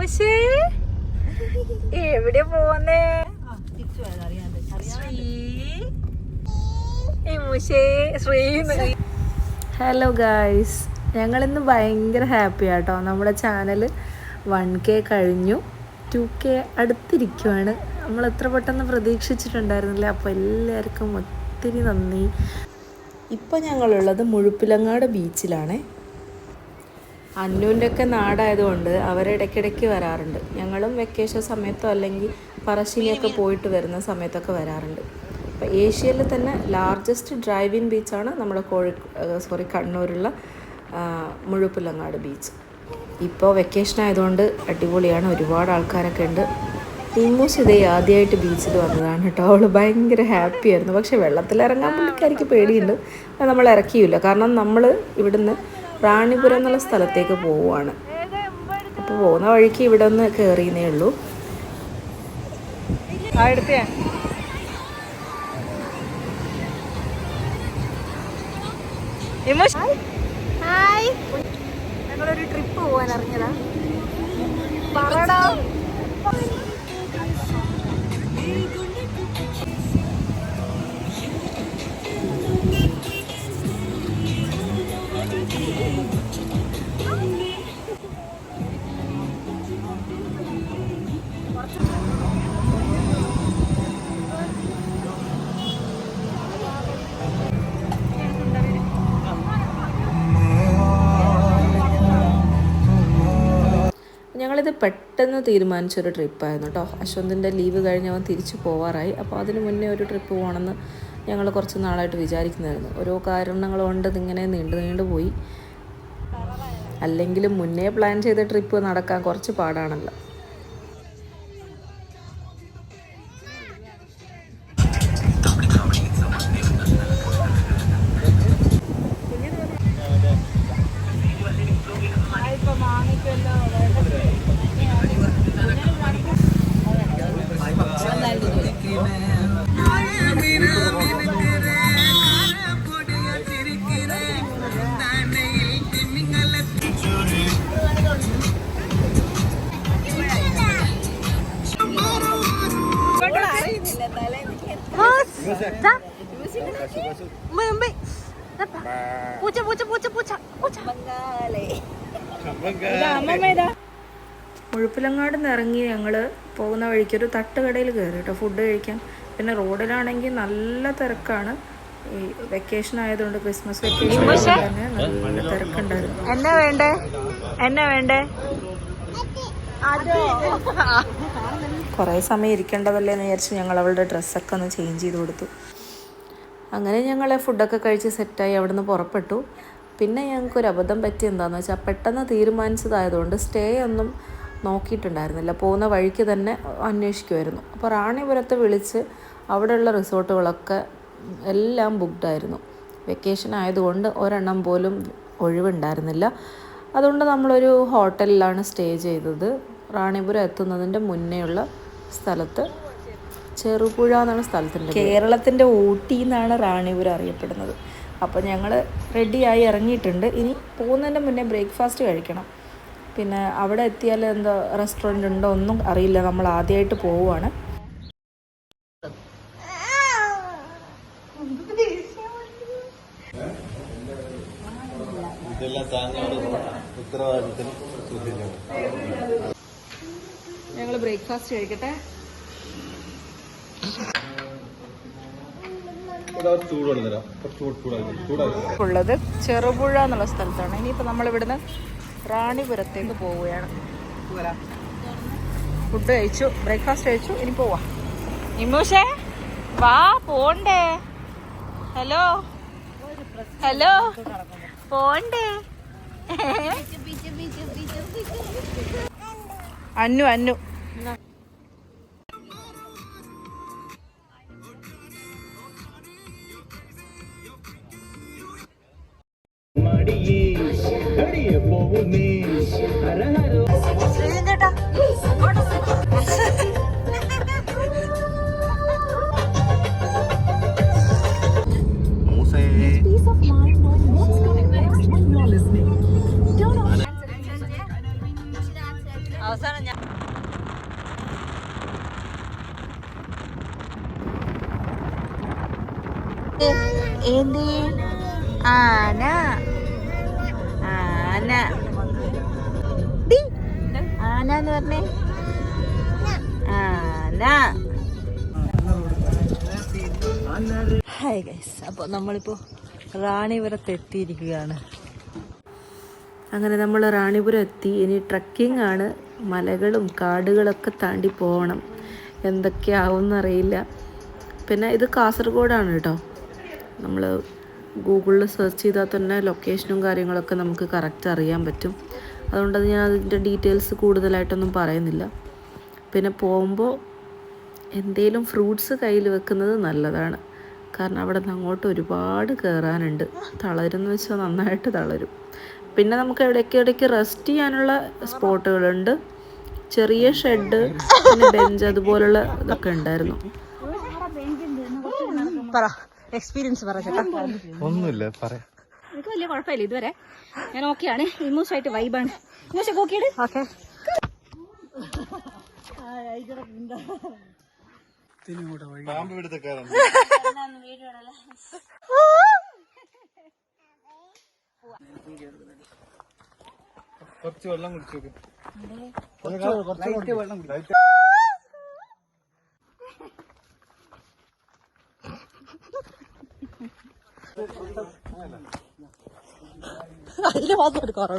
ഇമുഷേ എവിടെ പോന്നേ? Hello guys, ഞങ്ങളിന്ന് ഭയങ്കര ഹാപ്പി ആട്ടോ. നമ്മുടെ ചാനൽ 1K കഴിഞ്ഞു, 2K അടുത്തിരിക്കുവാണ്. നമ്മൾ എത്ര പെട്ടെന്ന് പ്രതീക്ഷിച്ചിട്ടുണ്ടായിരുന്നില്ല. അപ്പോൾ എല്ലാവർക്കും ഒത്തിരി നന്ദി. ഇപ്പോൾ ഞങ്ങളുള്ളത് മുഴുപ്പിലങ്ങാട് ബീച്ചിലാണ്. അന്നുവിൻ്റെ ഒക്കെ നാടായതുകൊണ്ട് അവരിടയ്ക്കിടയ്ക്ക് വരാറുണ്ട്. ഞങ്ങളും വെക്കേഷൻ സമയത്തോ അല്ലെങ്കിൽ പറശ്ശിനിയൊക്കെ പോയിട്ട് വരുന്ന സമയത്തൊക്കെ വരാറുണ്ട്. അപ്പോൾ ഏഷ്യയിൽ തന്നെ ലാർജസ്റ്റ് ഡ്രൈവ് ഇൻ ബീച്ചാണ് നമ്മുടെ കണ്ണൂരുള്ള മുഴുപ്പിലങ്ങാട് ബീച്ച്. ഇപ്പോൾ വെക്കേഷൻ ആയതുകൊണ്ട് അടിപൊളിയാണ്, ഒരുപാട് ആൾക്കാരൊക്കെ ഉണ്ട്. ഇമ്മൂസ് ഇതേ ആദ്യമായിട്ട് ബീച്ചിൽ വന്നതാണ് കേട്ടോ. അവൾ ഭയങ്കര ഹാപ്പി ആയിരുന്നു. പക്ഷേ വെള്ളത്തിലിറങ്ങാൻ പുള്ളിക്കാരിക്ക് പേടിയുണ്ട്. നമ്മൾ ഇറക്കിയില്ല, കാരണം നമ്മൾ ഇവിടുന്ന് റാണിപുരം എന്നുള്ള സ്ഥലത്തേക്ക് പോവുകയാണ്. അപ്പോൾ പോകുന്ന വഴിക്ക് ഇവിടെ ഒന്ന് കയറിയെന്നേ ഉള്ളൂ. ഞങ്ങളൊരു ട്രിപ്പ് പോവാൻ ഇറങ്ങിയതാ. പറടാ. ഞങ്ങളിത് പെട്ടെന്ന് തീരുമാനിച്ചൊരു ട്രിപ്പായിരുന്നു കേട്ടോ. അശ്വന്തിൻ്റെ ലീവ് കഴിഞ്ഞ് അവൻ തിരിച്ചു പോവാറായി. അപ്പോൾ അതിന് മുന്നേ ഒരു ട്രിപ്പ് പോകണമെന്ന് ഞങ്ങൾ കുറച്ച് നാളായിട്ട് വിചാരിക്കുന്നതായിരുന്നു. ഓരോ കാരണങ്ങൾ കൊണ്ട് ഇതിങ്ങനെ നീണ്ടു പോയി. അല്ലെങ്കിലും മുന്നേ പ്ലാൻ ചെയ്ത ട്രിപ്പ് നടക്കാൻ കുറച്ച് പാടാണല്ലോ. മുഴുപ്പിലങ്ങാട് നിന്ന് ഇറങ്ങി ഞങ്ങൾ പോകുന്ന വഴിക്കൊരു തട്ടുകടയിൽ കയറി കേട്ടോ ഫുഡ് കഴിക്കാൻ. പിന്നെ റോഡിലാണെങ്കിൽ നല്ല തിരക്കാണ്. ഈ വെക്കേഷൻ ആയതുകൊണ്ട്, ക്രിസ്മസ് വെക്കേഷൻ തന്നെ നല്ല തിരക്കുണ്ടായിരുന്നു. എന്നാ വേണ്ടേ കുറേ സമയം ഇരിക്കേണ്ടതല്ലേ എന്ന് വിചാരിച്ച് ഞങ്ങൾ അവളുടെ ഡ്രസ്സൊക്കെ ഒന്ന് ചേഞ്ച് ചെയ്ത് കൊടുത്തു. അങ്ങനെ ഞങ്ങൾ ഫുഡൊക്കെ കഴിച്ച് സെറ്റായി അവിടെ നിന്ന് പുറപ്പെട്ടു. പിന്നെ ഞങ്ങൾക്കൊരു അബദ്ധം പറ്റി എന്താണെന്ന് വെച്ചാൽ, പെട്ടെന്ന് തീരുമാനിച്ചതായതുകൊണ്ട് സ്റ്റേ ഒന്നും നോക്കിയിട്ടുണ്ടായിരുന്നില്ല. പോകുന്ന വഴിക്ക് തന്നെ അന്വേഷിക്കുമായിരുന്നു. അപ്പോൾ റാണിപുരത്ത് വിളിച്ച് അവിടെയുള്ള റിസോർട്ടുകളൊക്കെ എല്ലാം ബുക്ക്ഡായിരുന്നു. വെക്കേഷൻ ആയതുകൊണ്ട് ഒരെണ്ണം പോലും ഒഴിവുണ്ടായിരുന്നില്ല. അതുകൊണ്ട് നമ്മളൊരു ഹോട്ടലിലാണ് സ്റ്റേ ചെയ്തത്. റാണിപുരം എത്തുന്നതിൻ്റെ മുന്നേയുള്ള സ്ഥലത്ത്, ചെറുപുഴ എന്നാണ് സ്ഥലത്തിൻ്റെ, കേരളത്തിൻ്റെ ഊട്ടി എന്നാണ് റാണിപുരം അറിയപ്പെടുന്നത്. അപ്പോൾ ഞങ്ങൾ റെഡിയായി ഇറങ്ങിയിട്ടുണ്ട്. ഇനി പോകുന്നതിൻ്റെ മുന്നേ ബ്രേക്ക്ഫാസ്റ്റ് കഴിക്കണം. പിന്നെ അവിടെ എത്തിയാൽ എന്താ റെസ്റ്റോറൻറ്റ് ഉണ്ടോ ഒന്നും അറിയില്ല. നമ്മൾ ആദ്യമായിട്ട് പോവുകയാണ്. ഞങ്ങൾ ബ്രേക്ക്ഫാസ്റ്റ് കഴിക്കട്ടെ. ഉള്ളത് ചെറുപുഴ എന്നുള്ള സ്ഥലത്താണ്. ഇനിയിപ്പോൾ നമ്മളിവിടുന്ന് റാണിപുരത്തേക്ക് പോവുകയാണ്. ഫുഡ് കഴിച്ചു, ബ്രേക്ക്ഫാസ്റ്റ് കഴിച്ചു, ഇനി പോവാം. ഇമോഷേ വാ, പോണ്ടേ? ഹലോ പോണ്ടേ? അന്നു അവസാനം ഞാൻ ఏంది ఆన ఆന ആന എന്ന് പറഞ്ഞേ ആന. ഹായ് ഗൈസ്, അപ്പോൾ നമ്മളിപ്പോൾ റാണിപുരത്ത് എത്തിയിരിക്കുകയാണ്. അങ്ങനെ നമ്മൾ റാണിപുരം എത്തി. ഇനി ട്രക്കിംഗ് ആണ്. മലകളും കാടുകളൊക്കെ താണ്ടി പോകണം. എന്തൊക്കെയാവുമെന്നറിയില്ല. പിന്നെ ഇത് കാസർഗോഡാണ് കേട്ടോ. നമ്മൾ ഗൂഗിളിൽ സെർച്ച് ചെയ്താൽ തന്നെ ലൊക്കേഷനും കാര്യങ്ങളൊക്കെ നമുക്ക് കറക്റ്റ് അറിയാൻ പറ്റും. അതുകൊണ്ട് ഞാൻ അതിൻ്റെ ഡീറ്റെയിൽസ് കൂടുതലായിട്ടൊന്നും പറയുന്നില്ല. പിന്നെ പോകുമ്പോൾ എന്തേലും ഫ്രൂട്ട്സ് കയ്യിൽ വെക്കുന്നത് നല്ലതാണ്. കാരണം അവിടെ നിന്ന് അങ്ങോട്ട് ഒരുപാട് കയറാനുണ്ട്. തളരുമെന്ന് വെച്ചാൽ നന്നായിട്ട് തളരും. പിന്നെ നമുക്ക് ഇടയ്ക്കിടയ്ക്ക് റെസ്റ്റ് ചെയ്യാനുള്ള സ്പോട്ടുകളുണ്ട്. ചെറിയ ഷെഡ്, പിന്നെ ബെഞ്ച്, അതുപോലുള്ള ഇതൊക്കെ ഉണ്ടായിരുന്നു. എക്സ്പീരിയൻസ് ഒന്നുമില്ല പറയാം. എനിക്ക് വലിയ കുഴപ്പമില്ല ഇതുവരെ. ഞാൻ ഓക്കെയാണ്. ഇമോഷായിട്ട് വൈബാണ്. ഇമോശ നോക്കിയിട്ട് ഓക്കെ. കുറച്ച് വെള്ളം കുടിച്ചു. അതിന് മാത്രം എടുക്കാറ്.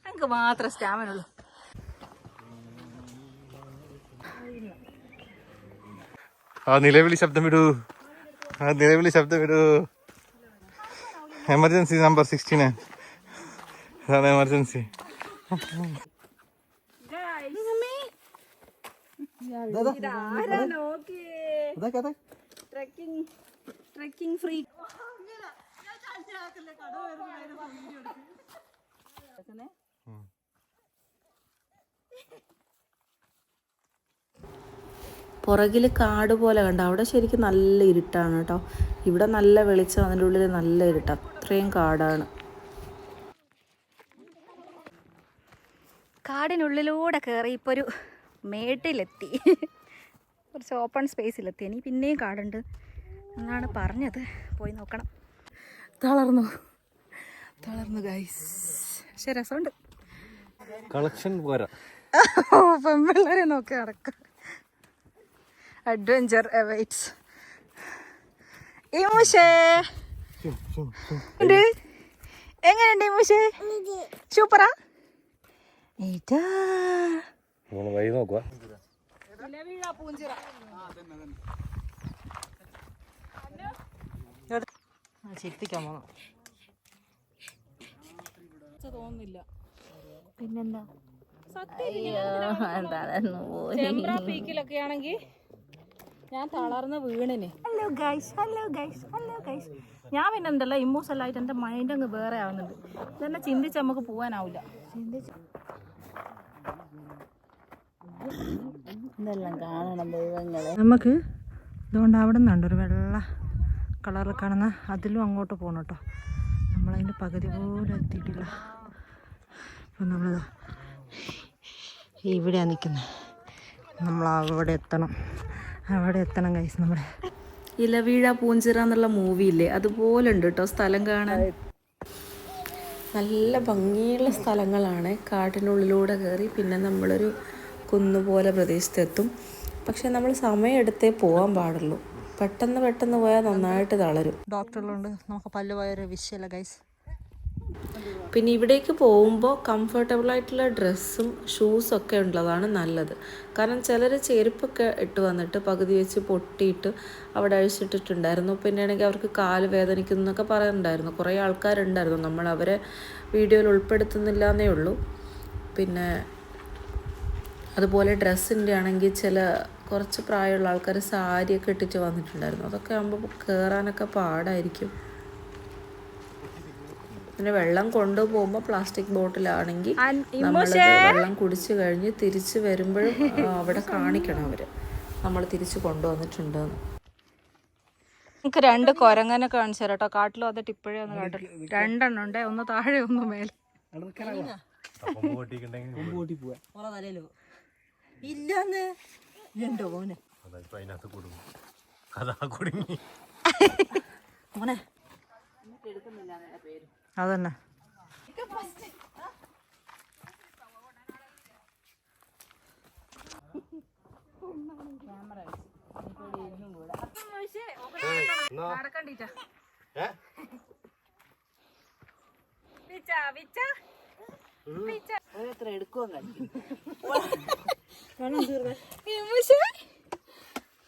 ഞങ്ങൾക്ക് മാത്രം സ്റ്റാമിന ഉള്ളു. നിലവിളി ശബ്ദം വിടൂ, നിലവിളി ശബ്ദം വിടൂ. Emergency number 69. അതാണ് എമർജൻസി. Trekking free. പുറകിൽ കാട് പോലെ കണ്ട. അവിടെ ശരിക്കും നല്ല ഇരുട്ടാണ് കേട്ടോ. ഇവിടെ നല്ല വെളിച്ചം, അതിൻ്റെ ഉള്ളിൽ നല്ല ഇരുട്ട്. അത്രയും കാടാണ്. കാടിനുള്ളിലൂടെ കയറി ഇപ്പോൾ ഒരു മേട്ടിലെത്തി. കുറച്ച് ഓപ്പൺ സ്പേസിലെത്തി. ഇനി പിന്നെയും കാടുണ്ട് എന്നാണ് പറഞ്ഞത്. പോയി നോക്കണം. തളർന്നു ഗൈസ്. പക്ഷെ രസമുണ്ട്. കളക്ഷൻ പോരാ. പെൺപിള്ളേരെ നോക്കി നടക്കാം. Adventure awaits. ഇമൂഷേ എങ്ങനെയുണ്ട് ഇമൂഷേ? സൂപ്പറാ. വഴി നോക്കുക. ചിരിപ്പിക്കാൻ പോണം. തോന്നുന്നില്ല. പിന്നെന്താ പീക്കിലൊക്കെ ആണെങ്കിൽ ഞാൻ തളർന്ന് വീണിന്. Hello guys, hello guys, hello guys. ഞാൻ പിന്നെ എന്തല്ല ഇമോഷണലായിട്ട് എൻ്റെ മൈൻഡ് അങ്ങ് വേറെ ആവുന്നുണ്ട്. ഇതെന്നെ ചിന്തിച്ച് നമുക്ക് പോകാനാവില്ല. ഇതെല്ലാം കാണണം ദൈവങ്ങളെ. നമുക്ക് ഇതുകൊണ്ട് അവിടെ നിന്നുണ്ട് ഒരു വെള്ള കളറിൽ കാണുന്ന, അതിലും അങ്ങോട്ട് പോകണം കേട്ടോ. നമ്മളതിൻ്റെ പകുതി പോലും എത്തിയിട്ടില്ല. അപ്പം നമ്മളിതാ ഇവിടെയാണ് നിൽക്കുന്നത്. നമ്മൾ അവിടെ എത്തണം, അവിടെ എത്തണം ഗൈസ്. നമ്മുടെ ഇലവീഴ പൂഞ്ചിറ എന്നുള്ള മൂവിയില്ലേ, അതുപോലെ ഉണ്ട് കേട്ടോ സ്ഥലം കാണാൻ. നല്ല ഭംഗിയുള്ള സ്ഥലങ്ങളാണ്. കാട്ടിനുള്ളിലൂടെ കയറി പിന്നെ നമ്മളൊരു കുന്നുപോലെ പ്രദേശത്തെത്തും. പക്ഷെ നമ്മൾ സമയമെടുത്തേ പോകാൻ പാടുള്ളൂ. പെട്ടെന്ന് പോയാൽ നന്നായിട്ട് തളരും. ഡോക്ടറിലുണ്ട്, നമുക്ക് പല്ല് പോയൊരു വിഷയമല്ല ഗൈസ്. പിന്നെ ഇവിടേക്ക് പോകുമ്പോൾ കംഫർട്ടബിളായിട്ടുള്ള ഡ്രസ്സും ഷൂസൊക്കെ ഉള്ളതാണ് നല്ലത്. കാരണം ചിലർ ചെരുപ്പൊക്കെ ഇട്ട് വന്നിട്ട് പകുതി വെച്ച് പൊട്ടിയിട്ട് അവിടെ അഴിച്ചിട്ടിട്ടുണ്ടായിരുന്നു. പിന്നെ ആണെങ്കിൽ അവർക്ക് കാല് വേദനിക്കുന്നു എന്നൊക്കെ പറയുന്നുണ്ടായിരുന്നു. കുറേ ആൾക്കാരുണ്ടായിരുന്നു. നമ്മൾ അവരെ വീഡിയോയിൽ ഉൾപ്പെടുത്തുന്നില്ല എന്നേ ഉള്ളൂ. പിന്നെ അതുപോലെ ഡ്രസ്സിൻ്റെ ആണെങ്കിൽ കുറച്ച് പ്രായമുള്ള ആൾക്കാർ സാരിയൊക്കെ ഇട്ടിട്ട് വന്നിട്ടുണ്ടായിരുന്നു. അതൊക്കെ ആകുമ്പോൾ കയറാനൊക്കെ പാടായിരിക്കും. പിന്നെ വെള്ളം കൊണ്ടുപോകുമ്പോൾ പ്ലാസ്റ്റിക് ബോട്ടിലാണെങ്കിൽ നമ്മൾ വെള്ളം കുടിച്ച് കഴിഞ്ഞ് തിരിച്ച് വരുമ്പോഴും അവിടെ കാണിക്കണം അവർ നമ്മൾ തിരിച്ച് കൊണ്ടുവന്നിട്ടുണ്ടെന്ന്. നമുക്ക് 2 കുരങ്ങനെ കാണിച്ചു തരാം കേട്ടോ. കാട്ടിൽ വന്നിട്ട് ഇപ്പോഴേ ഒന്ന് കാട്ടിൽ 2 എണ്ണം ഉണ്ടേ, ഒന്ന് താഴെ ഒന്ന് മേലെ. ഇല്ലാന്ന് എന്തോ മോനെ മോനെ അതന്നെ.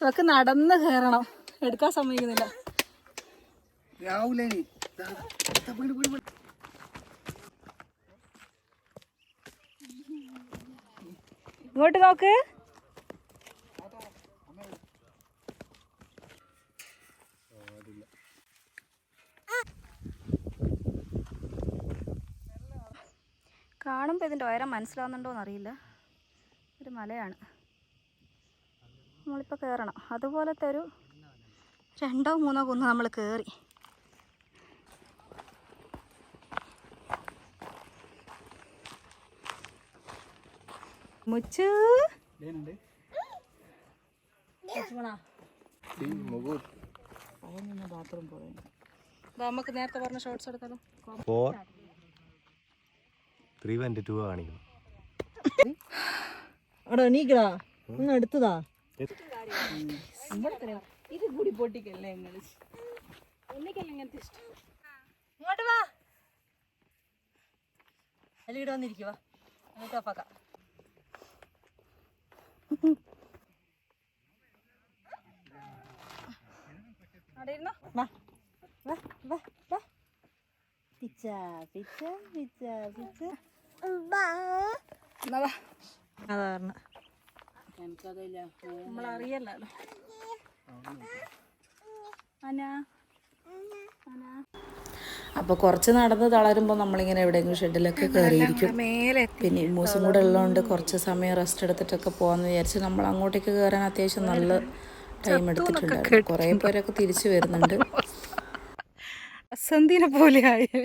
അതൊക്കെ നടന്ന് കയറണം, എടുക്കാൻ സമ്മതിക്കുന്നില്ല. ഇങ്ങോട്ട് നോക്ക്. കാണുമ്പോൾ ഇതിൻ്റെ ഉയരം മനസ്സിലാവുന്നുണ്ടോയെന്ന് അറിയില്ല. ഒരു മലയാണ്, നമ്മളിപ്പോൾ കയറണം. അതുപോലത്തെ ഒരു 2 3 കുന്ന് നമ്മൾ കയറി. മുച്ചു ബാത്റൂം പോയി. നമുക്ക് നേരത്തെ പറഞ്ഞ ഷോർട്സ് എടുത്താലോ. 3:22 കാണിക്കണം. അവിടെ എണീക്കടാ, ഒന്ന് എടുത്തതാ. ഇത് കൂടി പൊട്ടിക്കല്ലേ നിങ്ങൾ, എനിക്കല്ല ഇങ്ങനത്തെ ഇഷ്ടം. ഇങ്ങോട്ട് വാ, അല്ല ഇവിടെ വന്നിരിക്കുവാ, എന്നിട്ട് ഓഫാക്കാം. അവിടെ ഇരുന്നോ. വാ വാ വാ വാ. പിച്ച പിച്ച പിച്ച പിച്ച. സാധാരണ നമ്മളറിയല്ലോ. അപ്പോൾ കുറച്ച് നടന്ന് തളരുമ്പോൾ നമ്മളിങ്ങനെ എവിടെയെങ്കിലും ഷെഡിലൊക്കെ കയറിയിരിക്കും. പിന്നെ ഇമ്മൂസും കൂടെ ഉള്ളതുകൊണ്ട് കുറച്ച് സമയം റെസ്റ്റ് എടുത്തിട്ടൊക്കെ പോകാമെന്ന് വിചാരിച്ച് നമ്മൾ അങ്ങോട്ടേക്ക് കയറാൻ അത്യാവശ്യം നല്ല ടൈം എടുത്തിട്ടുണ്ടായിരുന്നു. കുറേ പേരൊക്കെ തിരിച്ചു വരുന്നുണ്ട്. സന്ധ്യനെ പോലെ ആയി.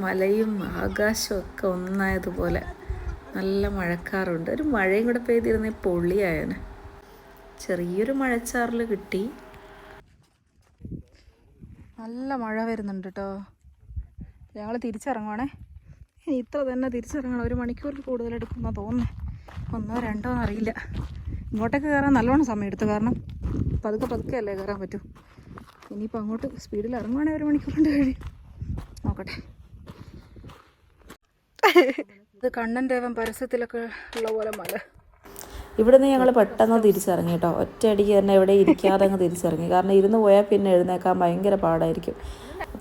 മലയും ആകാശവും ഒക്കെ ഒന്നായതുപോലെ നല്ല മഴക്കാറുണ്ട്. ഒരു മഴയും കൂടെ പെയ്തിരുന്നേ പൊള്ളിയായനെ. ചെറിയൊരു മഴച്ചാറിൽ കിട്ടി. നല്ല മഴ വരുന്നുണ്ട് കേട്ടോ. ഞങ്ങൾ തിരിച്ചിറങ്ങുവാണേ. ഇനി ഇത്ര തന്നെ തിരിച്ചിറങ്ങണം. 1 മണിക്കൂറിൽ കൂടുതൽ എടുക്കുമെന്നാണ് തോന്നുന്നത്. 1 2 അറിയില്ല. ഇങ്ങോട്ടേക്ക് കയറാൻ നല്ലോണം സമയം എടുത്തു, കാരണം പതുക്കെ അല്ലേ കയറാൻ പറ്റൂ. ഇനിയിപ്പോൾ അങ്ങോട്ട് സ്പീഡിൽ ഇറങ്ങുവാണെങ്കിൽ 1 മണിക്കൂർ കൊണ്ട് കഴിയും. നോക്കട്ടെ. ഇത് കണ്ണൻ ദേവൻ പരസ്യത്തിലൊക്കെ ഉള്ള പോലെ മല. ഇവിടുന്ന് ഞങ്ങൾ പെട്ടെന്ന് തിരിച്ചിറങ്ങി കേട്ടോ. ഒറ്റയടിക്ക് തന്നെ എവിടെ ഇരിക്കാതെ അങ്ങ് തിരിച്ചിറങ്ങി. കാരണം ഇരുന്ന് പോയാൽ പിന്നെ എഴുന്നേക്കാൻ ഭയങ്കര പാടായിരിക്കും.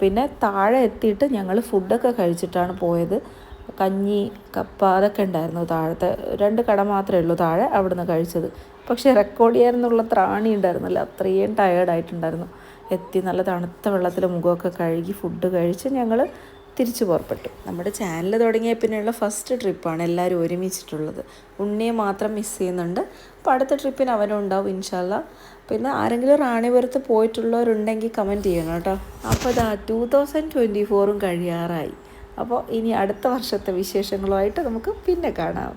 പിന്നെ താഴെ എത്തിയിട്ട് ഞങ്ങൾ ഫുഡൊക്കെ കഴിച്ചിട്ടാണ് പോയത്. കഞ്ഞി, കപ്പ അതൊക്കെ ഉണ്ടായിരുന്നു താഴത്തെ. 2 കട മാത്രമേ ഉള്ളൂ താഴെ, അവിടുന്ന് കഴിച്ചത്. പക്ഷേ റെക്കോർഡ് ചെയ്യാനെന്നുള്ള ത്രാണി ഉണ്ടായിരുന്നില്ല, അത്രയും ടയേർഡായിട്ടുണ്ടായിരുന്നു. എത്തി നല്ല തണുത്ത വെള്ളത്തിൽ മുഖമൊക്കെ കഴുകി ഫുഡ് കഴിച്ച് ഞങ്ങൾ തിരിച്ചു പുറപ്പെട്ടു. നമ്മുടെ ചാനൽ തുടങ്ങിയ പിന്നെയുള്ള ഫസ്റ്റ് ട്രിപ്പാണ് എല്ലാവരും ഒരുമിച്ചിട്ടുള്ളത്. ഉണ്ണിയെ മാത്രം മിസ് ചെയ്യുന്നുണ്ട്. അപ്പോൾ അടുത്ത ട്രിപ്പിന് അവനും ഉണ്ടാവും ഇൻഷാ അല്ലാ. പിന്നെ ആരെങ്കിലും റാണിപുരത്ത് പോയിട്ടുള്ളവരുണ്ടെങ്കിൽ കമൻറ്റ് ചെയ്യണം കേട്ടോ. അപ്പോൾ ഇതാ 2024 കഴിയാറായി. അപ്പോൾ ഇനി അടുത്ത വർഷത്തെ വിശേഷങ്ങളുമായിട്ട് നമുക്ക് പിന്നെ കാണാം.